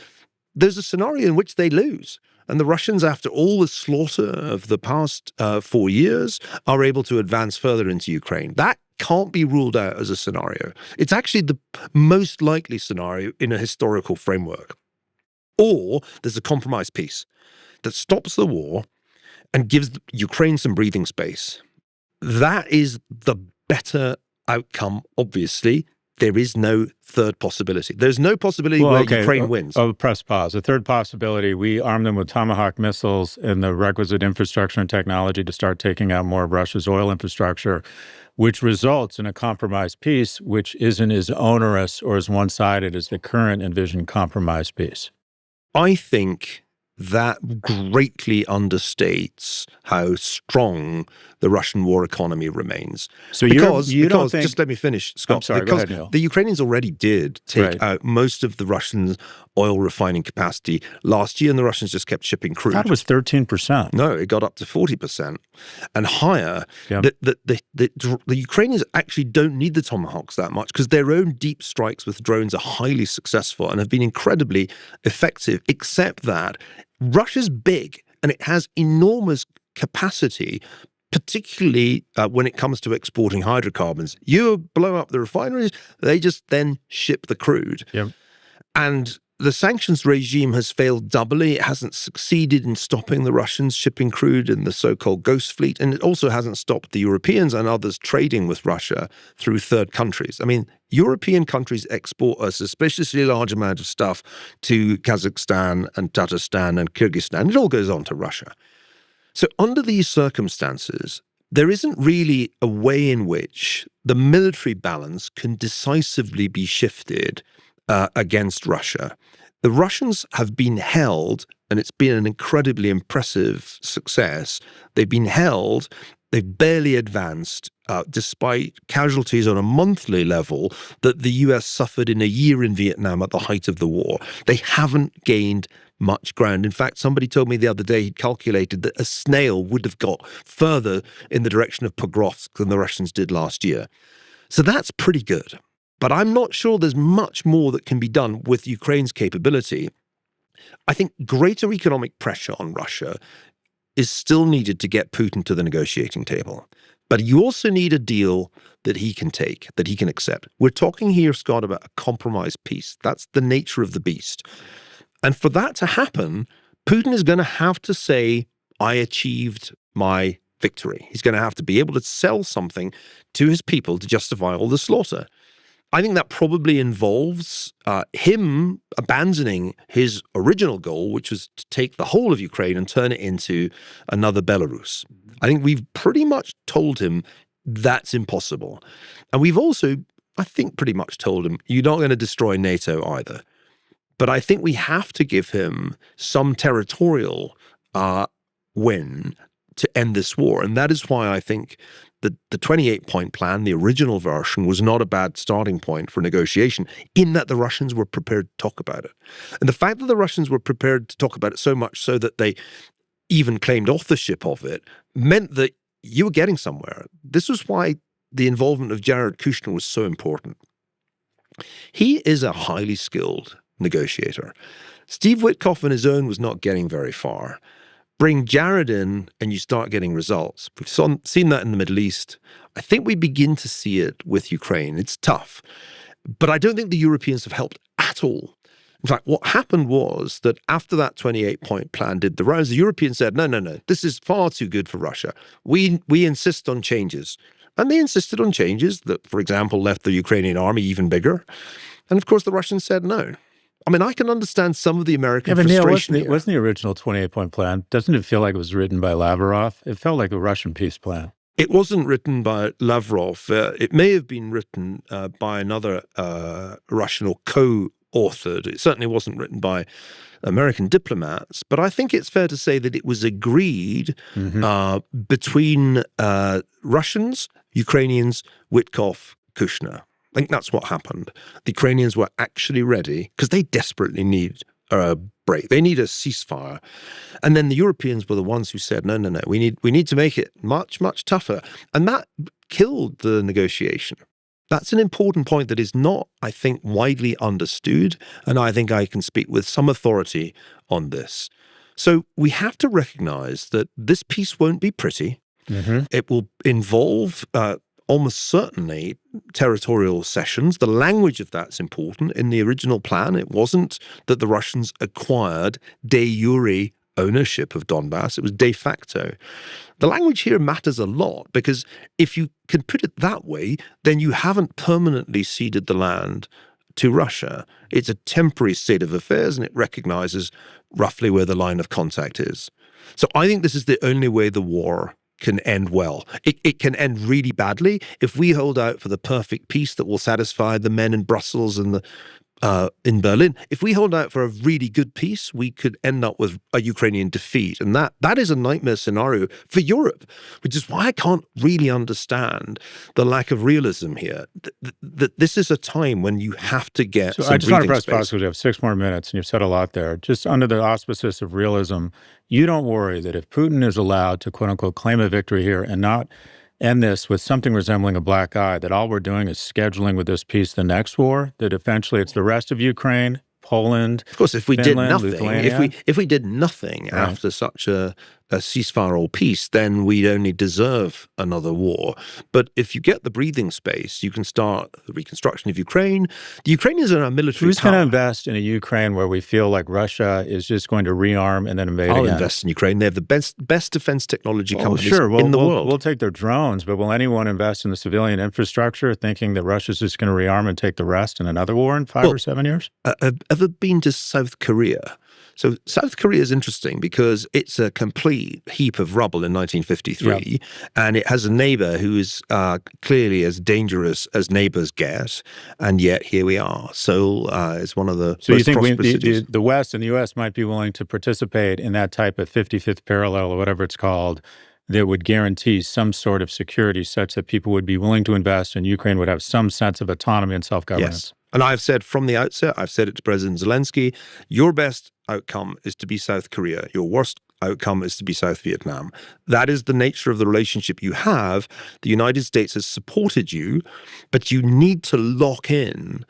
There's a scenario in which they lose. And the Russians, after all the slaughter of the past 4 years, are able to advance further into Ukraine. That can't be ruled out as a scenario. It's actually the most likely scenario in a historical framework. Or there's a compromise peace that stops the war and gives Ukraine some breathing space. That is the better outcome, obviously. There is no third possibility. There's no possibility where Ukraine wins. Press pause. The third possibility, we arm them with Tomahawk missiles and the requisite infrastructure and technology to start taking out more of Russia's oil infrastructure, which results in a compromise peace, which isn't as onerous or as one-sided as the current envisioned compromise peace. I think that greatly understates how strong the Russian war economy remains. So you don't think... Just let me finish, Scott. I'm sorry, because go ahead, Neil. The Ukrainians already did take out most of the Russian oil refining capacity last year, and the Russians just kept shipping crude. I thought it was 13%. No, it got up to 40% and higher. Yeah. The Ukrainians actually don't need the Tomahawks that much because their own deep strikes with drones are highly successful and have been incredibly effective, except that Russia's big and it has enormous capacity, particularly when it comes to exporting hydrocarbons. You blow up the refineries, they just then ship the crude. Yep. And the sanctions regime has failed doubly. It hasn't succeeded in stopping the Russians shipping crude in the so-called Ghost Fleet, and it also hasn't stopped the Europeans and others trading with Russia through third countries. I mean, European countries export a suspiciously large amount of stuff to Kazakhstan and Tatarstan and Kyrgyzstan. It all goes on to Russia. So under these circumstances, there isn't really a way in which the military balance can decisively be shifted against Russia. The Russians have been held, and it's been an incredibly impressive success. They've been held They've barely advanced, despite casualties on a monthly level that the US suffered in a year in Vietnam at the height of the war. They haven't gained much ground. In fact, somebody told me the other day he'd calculated that a snail would have got further in the direction of Pokrovsk than the Russians did last year. So that's pretty good. But I'm not sure there's much more that can be done with Ukraine's capability. I think greater economic pressure on Russia is still needed to get Putin to the negotiating table. But you also need a deal that he can take, that he can accept. We're talking here, Scott, about a compromise peace. That's the nature of the beast. And for that to happen, Putin is going to have to say, I achieved my victory. He's going to have to be able to sell something to his people to justify all the slaughter. I think that probably involves him abandoning his original goal, which was to take the whole of Ukraine and turn it into another Belarus. I think we've pretty much told him that's impossible. And we've also, I think, pretty much told him, you're not going to destroy NATO either. But I think we have to give him some territorial win to end this war. And that is why I think the 28-point plan, the original version, was not a bad starting point for negotiation, in that the Russians were prepared to talk about it. And the fact that the Russians were prepared to talk about it so much so that they even claimed authorship of it meant that you were getting somewhere. This was why the involvement of Jared Kushner was so important. He is a highly skilled negotiator. Steve Witkoff on his own was not getting very far. Bring Jared in and you start getting results. We've seen that in the Middle East. I think we begin to see it with Ukraine. It's tough. But I don't think the Europeans have helped at all. In fact, what happened was that after that 28-point plan did the rounds, the Europeans said, no, this is far too good for Russia. We insist on changes. And they insisted on changes that, for example, left the Ukrainian army even bigger. And of course, the Russians said no. I mean, I can understand some of the American frustration here. Wasn't the original 28-point plan, doesn't it feel like it was written by Lavrov? It felt like a Russian peace plan. It wasn't written by Lavrov. It may have been written by another Russian or co-authored. It certainly wasn't written by American diplomats. But I think it's fair to say that it was agreed between Russians, Ukrainians, Witkoff, Kushner. I think that's what happened. The Ukrainians were actually ready because they desperately need a break. They need a ceasefire. And then the Europeans were the ones who said, no, we need to make it much, much tougher. And that killed the negotiation. That's an important point that is not, I think, widely understood. And I think I can speak with some authority on this. So we have to recognize that this peace won't be pretty. It will involve almost certainly territorial cessions. The language of that's important. In the original plan, it wasn't that the Russians acquired de jure ownership of Donbass. It was de facto. The language here matters a lot because if you can put it that way, then you haven't permanently ceded the land to Russia. It's a temporary state of affairs and it recognizes roughly where the line of contact is. So I think this is the only way the war can end well. It can end really badly if we hold out for the perfect peace that will satisfy the men in Brussels and in Berlin. If we hold out for a really good peace, we could end up with a Ukrainian defeat. And that is a nightmare scenario for Europe, which is why I can't really understand the lack of realism here. That this is a time when you have to get some breathing space. I just want to press pause because we have 6 more minutes, and you've said a lot there. Just under the auspices of realism, you don't worry that if Putin is allowed to, quote unquote, claim a victory here and not end this with something resembling a black eye, that all we're doing is scheduling with this peace the next war, that eventually it's the rest of Ukraine, Poland, of course, if we Finland, did nothing, Lithuania. if we did nothing after such a ceasefire or peace, then we'd only deserve another war. But if you get the breathing space, you can start the reconstruction of Ukraine. The Ukrainians are a military Who's power. going to invest in a Ukraine where we feel like Russia is just going to rearm and then invade I'll again? invest in Ukraine. They have the best defense technology companies Sure. in the world. We'll take their drones, but will anyone invest in the civilian infrastructure thinking that Russia's just going to rearm and take the rest in another war in 5 or 7 years? Ever been to South Korea? So South Korea is interesting because it's a complete heap of rubble in 1953, and it has a neighbor who is clearly as dangerous as neighbors get, and yet here we are. Seoul is one of the most prosperous cities. The West and the U.S. might be willing to participate in that type of 55th parallel or whatever it's called that would guarantee some sort of security such that people would be willing to invest and Ukraine would have some sense of autonomy and self-governance. Yes. And I've said from the outset, I've said it to President Zelensky, your best outcome is to be South Korea. Your worst outcome is to be South Vietnam. That is the nature of the relationship you have. The United States has supported you, but you need to lock in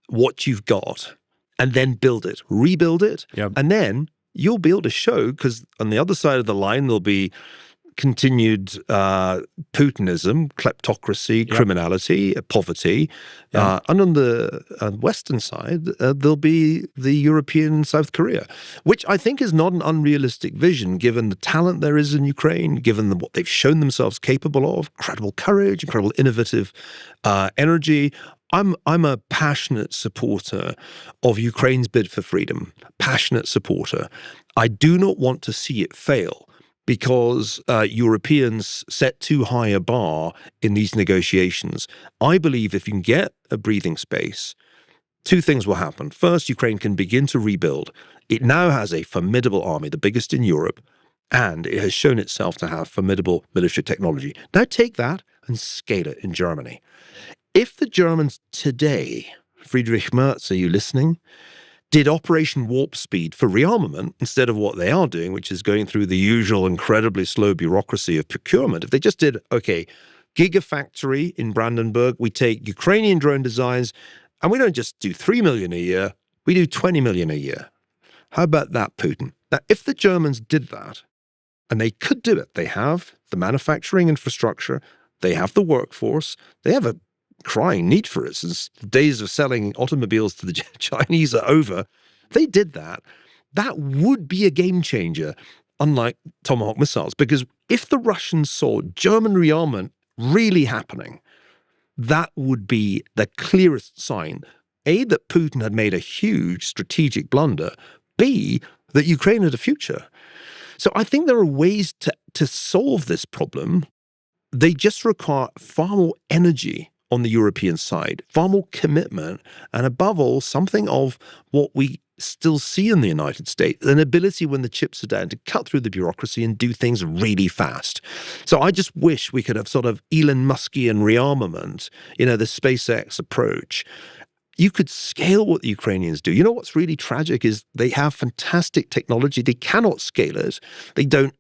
what you've got and then build it, rebuild it. Yep. And then you'll be able to show, because on the other side of the line, there'll be continued Putinism, kleptocracy, criminality, poverty. And on the Western side, there'll be the European South Korea, which I think is not an unrealistic vision, given the talent there is in Ukraine, given what they've shown themselves capable of, incredible courage, incredible innovative energy. I'm a passionate supporter of Ukraine's bid for freedom, passionate supporter. I do not want to see it fail, because Europeans set too high a bar in these negotiations. I believe if you can get a breathing space, two things will happen. First, Ukraine can begin to rebuild. It now has a formidable army, the biggest in Europe, and it has shown itself to have formidable military technology. Now take that and scale it in Germany. If the Germans today, Friedrich Merz, are you listening, did Operation Warp Speed for rearmament instead of what they are doing, which is going through the usual incredibly slow bureaucracy of procurement. If they just did, okay, Gigafactory in Brandenburg, we take Ukrainian drone designs, and we don't just do 3 million a year, we do 20 million a year. How about that, Putin? Now, if the Germans did that, and they could do it, they have the manufacturing infrastructure, they have the workforce, they have a crying need for it since the days of selling automobiles to the Chinese are over. They did that. That would be a game changer, unlike Tomahawk missiles, because if the Russians saw German rearmament really happening, that would be the clearest sign, A, that Putin had made a huge strategic blunder, B, that Ukraine had a future. So I think there are ways to solve this problem. They just require far more energy on the European side, far more commitment, and above all, something of what we still see in the United States, an ability when the chips are down to cut through the bureaucracy and do things really fast. So I just wish we could have sort of Elon Muskian rearmament, the SpaceX approach. You could scale what the Ukrainians do. You know what's really tragic is they have fantastic technology. They cannot scale it. They don't,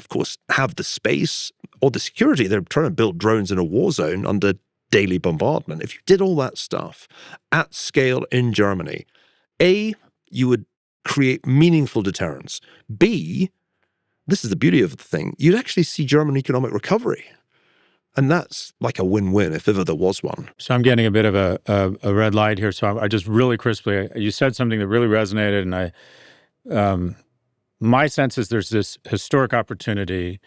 of course, have the space or the security. They're trying to build drones in a war zone under daily bombardment. If you did all that stuff at scale in Germany, A, you would create meaningful deterrence. B, this is the beauty of the thing, you'd actually see German economic recovery. And that's like a win-win if ever there was one. So I'm getting a bit of a red light here. So I just really crisply, you said something that really resonated, and my sense is there's this historic opportunity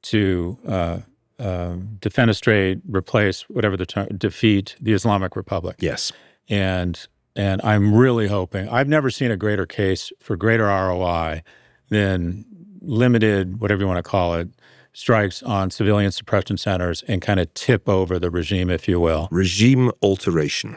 to defenestrate, replace, whatever the term, defeat the Islamic Republic. Yes. And I'm really hoping, I've never seen a greater case for greater ROI than limited, whatever you want to call it, strikes on civilian suppression centers and kind of tip over the regime, if you will. Regime alteration.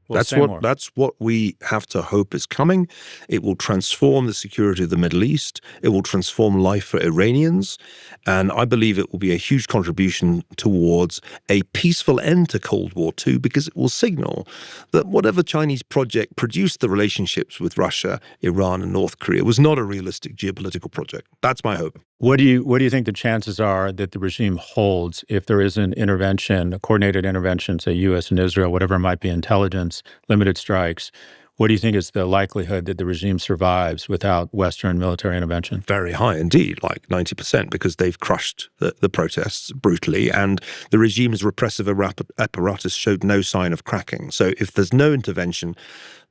Well, That's what we have to hope is coming. It will transform the security of the Middle East. It will transform life for Iranians. And I believe it will be a huge contribution towards a peaceful end to Cold War II, because it will signal that whatever Chinese project produced the relationships with Russia, Iran, and North Korea was not a realistic geopolitical project. That's my hope. What do you think the chances are that the regime holds if there is an intervention, a coordinated intervention, say U.S. and Israel, whatever it might be, intelligence, limited strikes? What do you think is the likelihood that the regime survives without Western military intervention? Very high indeed, like 90%, because they've crushed the protests brutally, and the regime's repressive apparatus showed no sign of cracking. So if there's no intervention,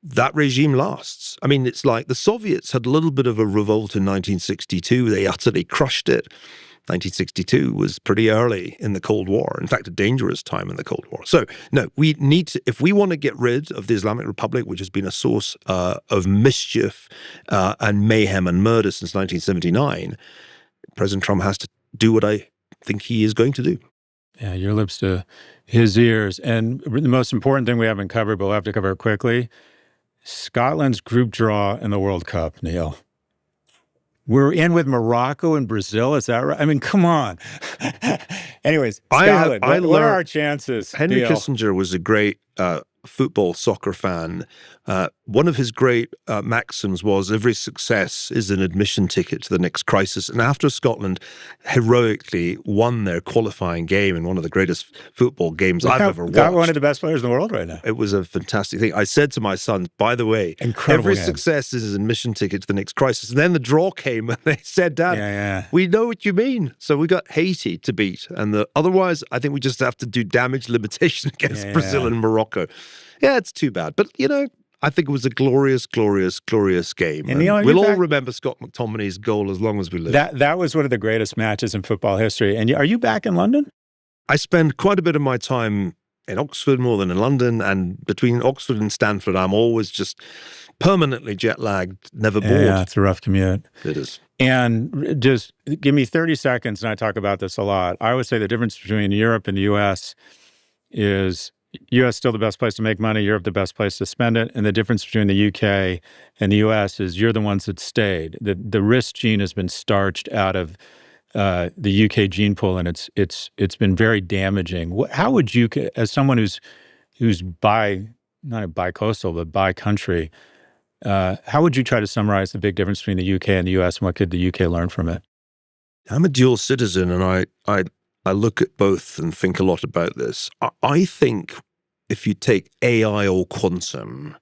that regime lasts. I mean, it's like the Soviets had a little bit of a revolt in 1962. They utterly crushed it. 1962 was pretty early in the Cold War. In fact, a dangerous time in the Cold War. So, no, we need to, if we want to get rid of the Islamic Republic, which has been a source of mischief and mayhem and murder since 1979, President Trump has to do what I think he is going to do. Yeah, your lips to his ears. And the most important thing we haven't covered, but we'll have to cover it quickly, Scotland's group draw in the World Cup, Neil. We're in with Morocco and Brazil. Is that right? I mean, come on. Anyways, I Scotland, what are learned our chances? Henry Neil? Kissinger was a great football soccer fan. One of his great maxims was every success is an admission ticket to the next crisis. And after Scotland heroically won their qualifying game in one of the greatest football games I've ever watched. Got one of the best players in the world right now. It was a fantastic thing. I said to my son, by the way, Incredible every game. success is an admission ticket to the next crisis. And then the draw came and they said, Dad, we know what you mean. So we got Haiti to beat. And otherwise, I think we just have to do damage limitation against Brazil and Morocco. Yeah, it's too bad. But, I think it was a glorious, glorious, glorious game. And we'll all remember Scott McTominay's goal as long as we live. That was one of the greatest matches in football history. And are you back in London? I spend quite a bit of my time in Oxford more than in London. And between Oxford and Stanford, I'm always just permanently jet lagged, never bored. Yeah, it's a rough commute. It is. And just give me 30 seconds, and I talk about this a lot. I would say the difference between Europe and the U.S. is U.S. still the best place to make money, Europe the best place to spend it. And the difference between the U.K. and the U.S. is you're the ones that stayed. The risk gene has been starched out of the U.K. gene pool, and it's been very damaging. How would you, as someone who's not bi-coastal, but bi-country, how would you try to summarize the big difference between the U.K. and the U.S., and what could the U.K. learn from it? I'm a dual citizen, and I look at both and think a lot about this. I think if you take AI or quantum,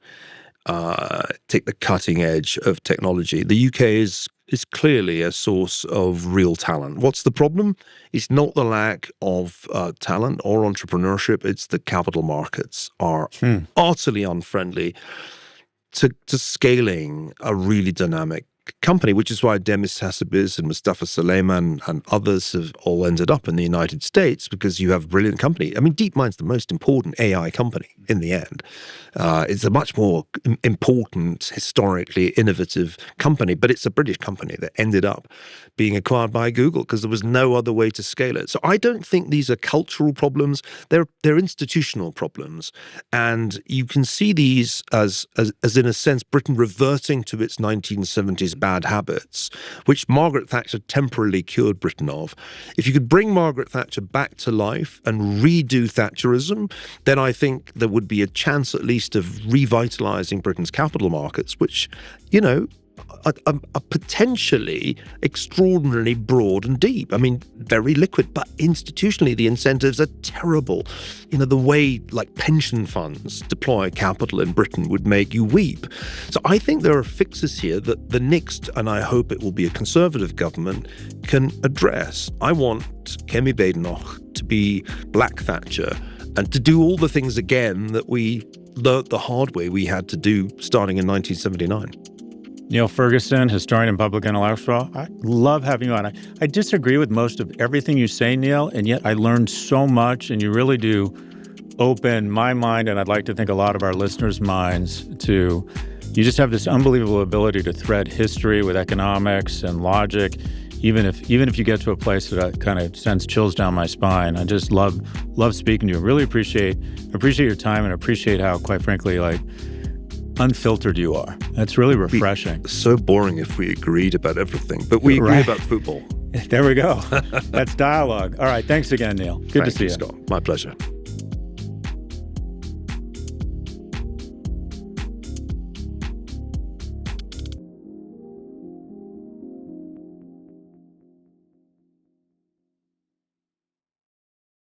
take the cutting edge of technology, the UK is clearly a source of real talent. What's the problem? It's not the lack of talent or entrepreneurship. It's the capital markets are utterly unfriendly to scaling a really dynamic company, which is why Demis Hassabis and Mustafa Suleyman and others have all ended up in the United States, because you have a brilliant company. I mean, DeepMind's the most important AI company in the end. It's a much more important, historically innovative company, but it's a British company that ended up being acquired by Google because there was no other way to scale it. So I don't think these are cultural problems. They're institutional problems. And you can see these as in a sense, Britain reverting to its 1970s bad habits, which Margaret Thatcher temporarily cured Britain of. If you could bring Margaret Thatcher back to life and redo Thatcherism, then I think there would be a chance at least of revitalizing Britain's capital markets, which, are potentially extraordinarily broad and deep. I mean, very liquid, but institutionally the incentives are terrible. The way like pension funds deploy capital in Britain would make you weep. So I think there are fixes here that the next, and I hope it will be a Conservative government, can address. I want Kemi Badenoch to be Black Thatcher and to do all the things again that we learnt the hard way we had to do starting in 1979. Niall Ferguson, historian and public intellectual. I love having you on. I disagree with most of everything you say, Neil, and yet I learned so much, and you really do open my mind, and I'd like to think a lot of our listeners' minds to, you just have this unbelievable ability to thread history with economics and logic, even if you get to a place that kind of sends chills down my spine. I just love speaking to you. Really appreciate your time, and appreciate how, quite frankly, unfiltered you are. That's really refreshing. So boring if we agreed about everything, but we agree about football. There we go. That's dialogue. All right. Thanks again, Neil. Good to see you. Scott. My pleasure.